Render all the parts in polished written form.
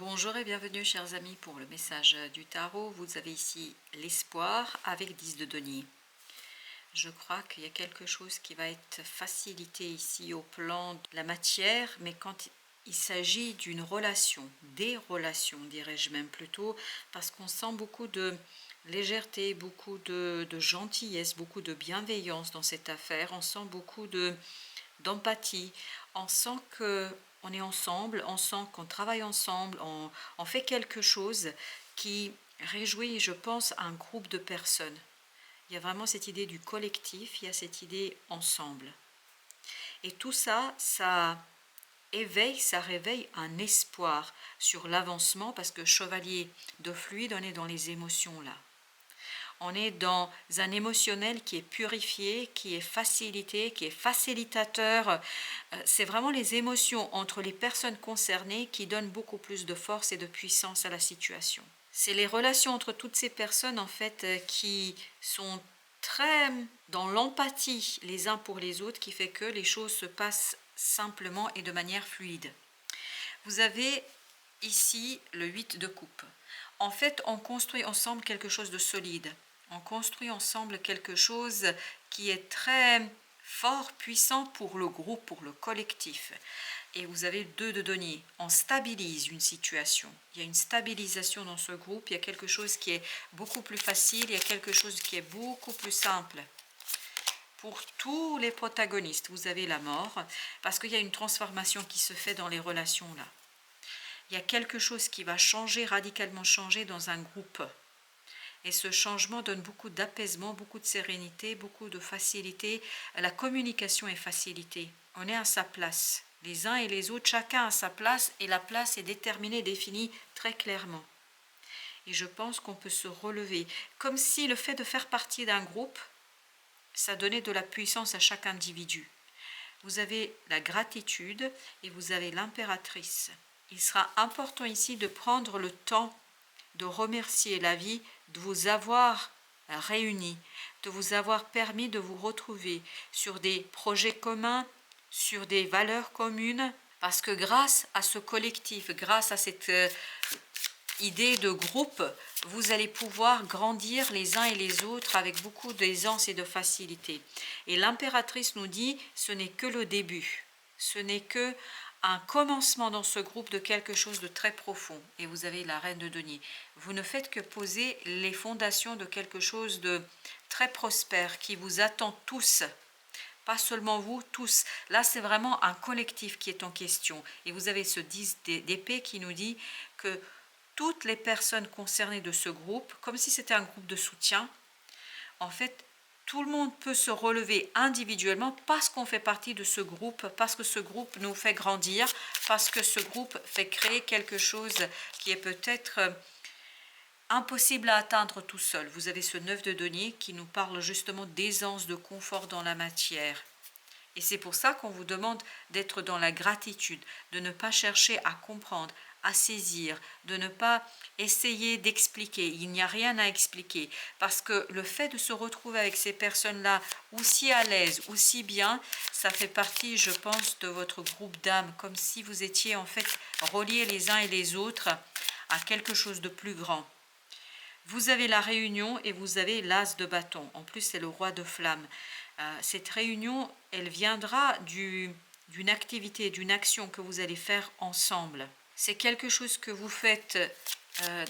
Bonjour et bienvenue chers amis pour le message du tarot. Vous avez ici l'espoir avec 10 de denier. Je crois qu'il y a quelque chose qui va être facilité ici au plan de la matière, mais quand il s'agit d'une relation, des relations dirais-je même plutôt, parce qu'on sent beaucoup de légèreté, beaucoup de gentillesse, beaucoup de bienveillance dans cette affaire, on sent beaucoup d'empathie, on sent que on est ensemble, on sent qu'on travaille ensemble, on fait quelque chose qui réjouit, je pense, un groupe de personnes. Il y a vraiment cette idée du collectif, il y a cette idée ensemble. Et tout ça, ça réveille un espoir sur l'avancement parce que chevalier de fluide, on est dans les émotions là. On est dans un émotionnel qui est purifié, qui est facilité, qui est facilitateur. C'est vraiment les émotions entre les personnes concernées qui donnent beaucoup plus de force et de puissance à la situation. C'est les relations entre toutes ces personnes en fait qui sont très dans l'empathie les uns pour les autres qui fait que les choses se passent simplement et de manière fluide. Vous avez ici le 8 de coupe. En fait, on construit ensemble quelque chose de solide. On construit ensemble quelque chose qui est très fort, puissant pour le groupe, pour le collectif. Et vous avez 2 de denier. On stabilise une situation. Il y a une stabilisation dans ce groupe. Il y a quelque chose qui est beaucoup plus facile. Il y a quelque chose qui est beaucoup plus simple. Pour tous les protagonistes, vous avez la mort, parce qu'il y a une transformation qui se fait dans les relations là. Il y a quelque chose qui va changer, radicalement changer dans un groupe. Et ce changement donne beaucoup d'apaisement, beaucoup de sérénité, beaucoup de facilité. La communication est facilitée. On est à sa place. Les uns et les autres, chacun à sa place, et la place est déterminée, définie très clairement. Et je pense qu'on peut se relever. Comme si le fait de faire partie d'un groupe, ça donnait de la puissance à chaque individu. Vous avez la gratitude et vous avez l'impératrice. Il sera important ici de prendre le temps de remercier la vie de vous avoir réunis, de vous avoir permis de vous retrouver sur des projets communs, sur des valeurs communes, parce que grâce à ce collectif, grâce à cette idée de groupe, vous allez pouvoir grandir les uns et les autres avec beaucoup d'aisance et de facilité. Et l'impératrice nous dit, ce n'est que le début, ce n'est que un commencement dans ce groupe de quelque chose de très profond. Et vous avez la reine de denier. Vous ne faites que poser les fondations de quelque chose de très prospère qui vous attend tous. Pas seulement vous, tous. Là, c'est vraiment un collectif qui est en question. Et vous avez ce 10 d'épée qui nous dit que toutes les personnes concernées de ce groupe, comme si c'était un groupe de soutien, en fait, tout le monde peut se relever individuellement parce qu'on fait partie de ce groupe, parce que ce groupe nous fait grandir, parce que ce groupe fait créer quelque chose qui est peut-être impossible à atteindre tout seul. Vous avez ce 9 de denier qui nous parle justement d'aisance, de confort dans la matière. Et c'est pour ça qu'on vous demande d'être dans la gratitude, de ne pas chercher à comprendre, à saisir, de ne pas essayer d'expliquer. Il n'y a rien à expliquer parce que le fait de se retrouver avec ces personnes-là aussi à l'aise, aussi bien, ça fait partie, je pense, de votre groupe d'âme, comme si vous étiez en fait reliés les uns et les autres à quelque chose de plus grand. Vous avez la réunion et vous avez l'as de bâton. En plus, c'est le roi de flamme. Cette réunion, elle viendra d'une activité, d'une action que vous allez faire ensemble. C'est quelque chose que vous faites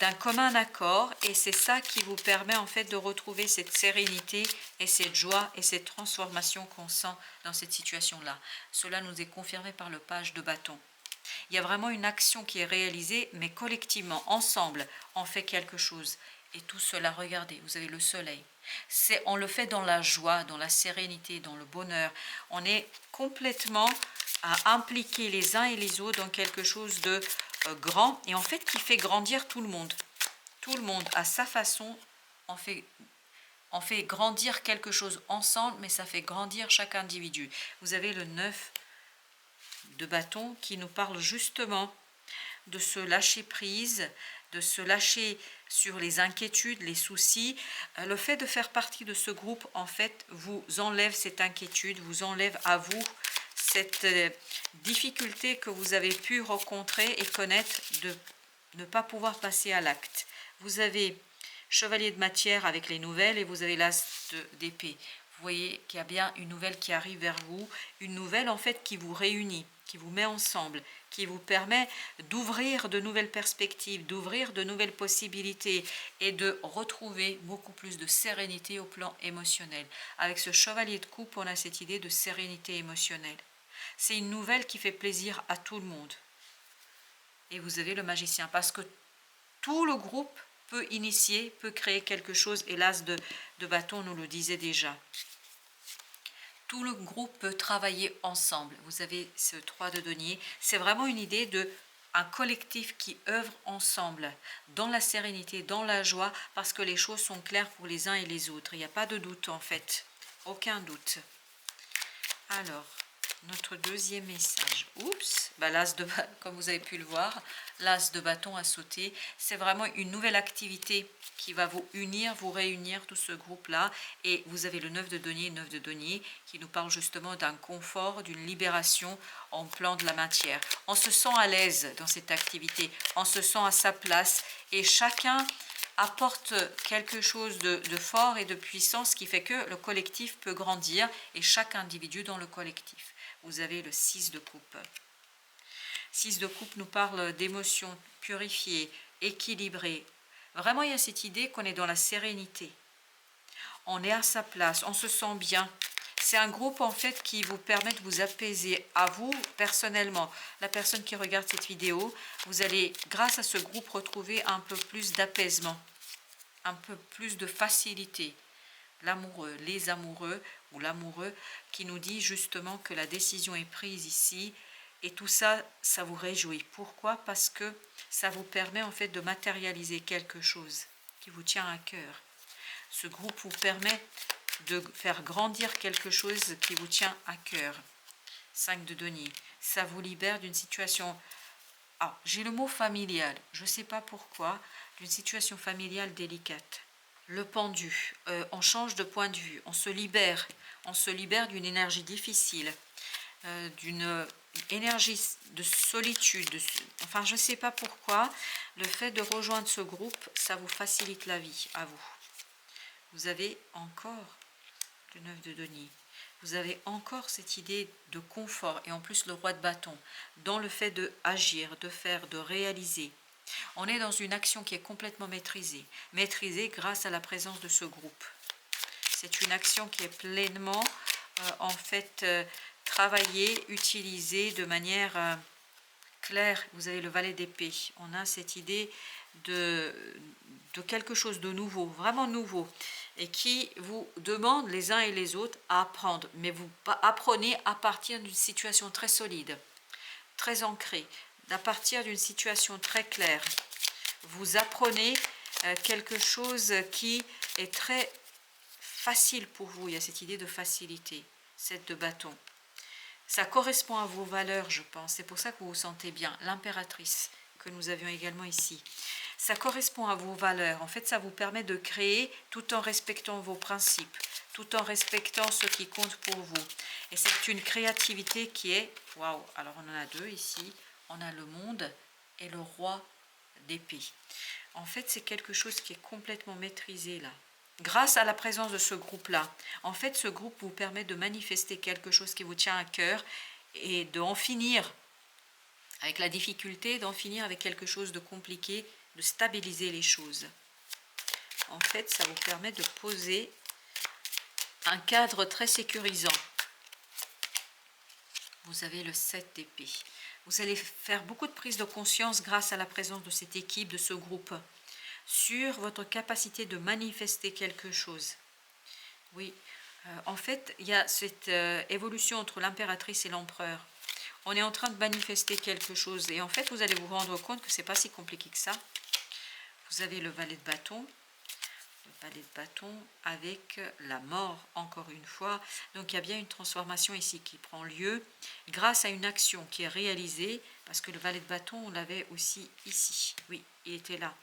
d'un commun accord et c'est ça qui vous permet en fait de retrouver cette sérénité et cette joie et cette transformation qu'on sent dans cette situation-là. Cela nous est confirmé par le page de bâton. Il y a vraiment une action qui est réalisée, mais collectivement, ensemble, on fait quelque chose. Et tout cela, regardez, vous avez le soleil. On le fait dans la joie, dans la sérénité, dans le bonheur. On est complètement impliqués les uns et les autres dans quelque chose de grand et en fait qui fait grandir tout le monde. Tout le monde, à sa façon, on fait grandir quelque chose ensemble, mais ça fait grandir chaque individu. Vous avez le 9 de bâton qui nous parle justement de se lâcher prise, de se lâcher sur les inquiétudes, les soucis. Le fait de faire partie de ce groupe, en fait, vous enlève cette inquiétude, vous enlève à vous cette difficulté que vous avez pu rencontrer et connaître ne pas pouvoir passer à l'acte. Vous avez chevalier de matière avec les nouvelles et vous avez l'as d'épée. Vous voyez qu'il y a bien une nouvelle qui arrive vers vous, une nouvelle en fait qui vous réunit, qui vous met ensemble, qui vous permet d'ouvrir de nouvelles perspectives, d'ouvrir de nouvelles possibilités et de retrouver beaucoup plus de sérénité au plan émotionnel. Avec ce chevalier de coupe, on a cette idée de sérénité émotionnelle. C'est une nouvelle qui fait plaisir à tout le monde. Et vous avez le magicien, parce que tout le groupe peut initier, peut créer quelque chose, et l'as de bâton nous le disait déjà. Tout le groupe peut travailler ensemble. Vous avez ce 3 de denier. C'est vraiment une idée de un collectif qui œuvre ensemble, dans la sérénité, dans la joie, parce que les choses sont claires pour les uns et les autres. Il n'y a pas de doute en fait, aucun doute. Alors, notre deuxième message. Oups, l'as de, comme vous avez pu le voir, l'as de bâton a sauté. C'est vraiment une nouvelle activité qui va vous unir, vous réunir, tout ce groupe-là. Et vous avez le 9 de denier, qui nous parle justement d'un confort, d'une libération en plan de la matière. On se sent à l'aise dans cette activité, on se sent à sa place et chacun apporte quelque chose de fort et de puissant, ce qui fait que le collectif peut grandir et chaque individu dans le collectif. Vous avez le 6 de coupe. 6 de coupe nous parle d'émotions purifiées, équilibrées. Vraiment, il y a cette idée qu'on est dans la sérénité. On est à sa place, on se sent bien. C'est un groupe en fait qui vous permet de vous apaiser à vous personnellement. La personne qui regarde cette vidéo, vous allez grâce à ce groupe retrouver un peu plus d'apaisement, un peu plus de facilité. L'amoureux, les amoureux ou l'amoureux qui nous dit justement que la décision est prise ici et tout ça, ça vous réjouit. Pourquoi? Parce que ça vous permet en fait de matérialiser quelque chose qui vous tient à cœur. Ce groupe vous permet de faire grandir quelque chose qui vous tient à cœur. 5 de denier, ça vous libère d'une situation... Ah, j'ai le mot familial, je ne sais pas pourquoi, d'une situation familiale délicate. Le pendu, on change de point de vue, on se libère d'une énergie difficile, d'une énergie de solitude, enfin je ne sais pas pourquoi, le fait de rejoindre ce groupe, ça vous facilite la vie à vous. Vous avez encore le 9 de denier. Vous avez encore cette idée de confort et en plus le roi de bâton dans le fait de agir, de faire, de réaliser. On est dans une action qui est complètement maîtrisée grâce à la présence de ce groupe. C'est une action qui est pleinement en fait travaillée, utilisée de manière claire. Vous avez le valet d'épée. On a cette idée de quelque chose de nouveau, vraiment nouveau, et qui vous demande les uns et les autres à apprendre. Mais vous apprenez à partir d'une situation très solide, très ancrée, à partir d'une situation très claire. Vous apprenez quelque chose qui est très facile pour vous. Il y a cette idée de facilité, 7 de bâton. Ça correspond à vos valeurs, je pense. C'est pour ça que vous vous sentez bien. L'impératrice que nous avions également ici. Ça correspond à vos valeurs. En fait, ça vous permet de créer tout en respectant vos principes, tout en respectant ce qui compte pour vous. Et c'est une créativité qui est... Waouh! Alors, on en a deux ici. On a le monde et le roi d'épée. En fait, c'est quelque chose qui est complètement maîtrisé là. Grâce à la présence de ce groupe-là. En fait, ce groupe vous permet de manifester quelque chose qui vous tient à cœur et d'en finir avec la difficulté, d'en finir avec quelque chose de compliqué, de stabiliser les choses. En fait, ça vous permet de poser un cadre très sécurisant. Vous avez le 7 d'épée. Vous allez faire beaucoup de prise de conscience grâce à la présence de cette équipe, de ce groupe, sur votre capacité de manifester quelque chose. Oui, en fait, il y a cette évolution entre l'impératrice et l'empereur. On est en train de manifester quelque chose et en fait, vous allez vous rendre compte que ce n'est pas si compliqué que ça. Vous avez le valet de bâton. Le valet de bâton avec la mort, encore une fois. Donc, il y a bien une transformation ici qui prend lieu grâce à une action qui est réalisée, parce que le valet de bâton, on l'avait aussi ici. Oui, il était là.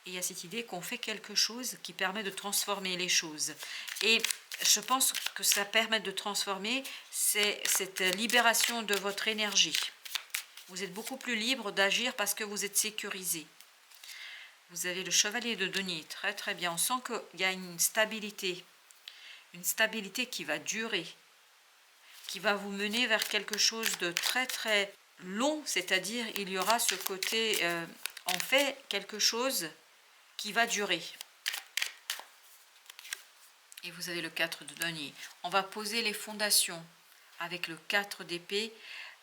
Et il y a cette idée qu'on fait quelque chose qui permet de transformer les choses. Et je pense que ça permet de transformer, c'est cette libération de votre énergie. Vous êtes beaucoup plus libre d'agir parce que vous êtes sécurisé. Vous avez le chevalier de denier, très très bien. On sent qu'il y a une stabilité qui va durer, qui va vous mener vers quelque chose de très très long, c'est-à-dire il y aura ce côté, on fait quelque chose qui va durer. Et vous avez le 4 de denier. On va poser les fondations avec le 4 d'épée,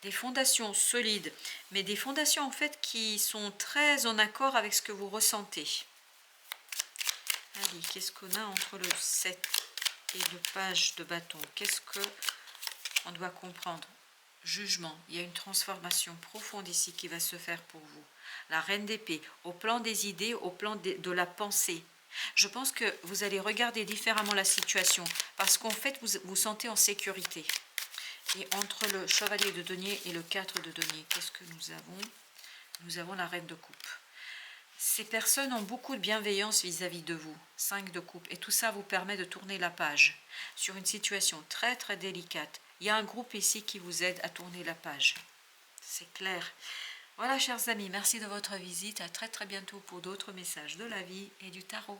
des fondations solides, mais des fondations en fait qui sont très en accord avec ce que vous ressentez. Allez, qu'est-ce qu'on a entre le 7 et le page de bâton? Qu'est-ce que on doit comprendre? Jugement, il y a une transformation profonde ici qui va se faire pour vous. La reine d'épée, au plan des idées, au plan de la pensée. Je pense que vous allez regarder différemment la situation parce qu'en fait, vous vous sentez en sécurité. Et entre le chevalier de denier et le 4 de denier, qu'est-ce que nous avons? Nous avons la reine de coupe. Ces personnes ont beaucoup de bienveillance vis-à-vis de vous, 5 de coupe, et tout ça vous permet de tourner la page sur une situation très très délicate. Il y a un groupe ici qui vous aide à tourner la page, c'est clair. Voilà chers amis, merci de votre visite, à très très bientôt pour d'autres messages de la vie et du tarot.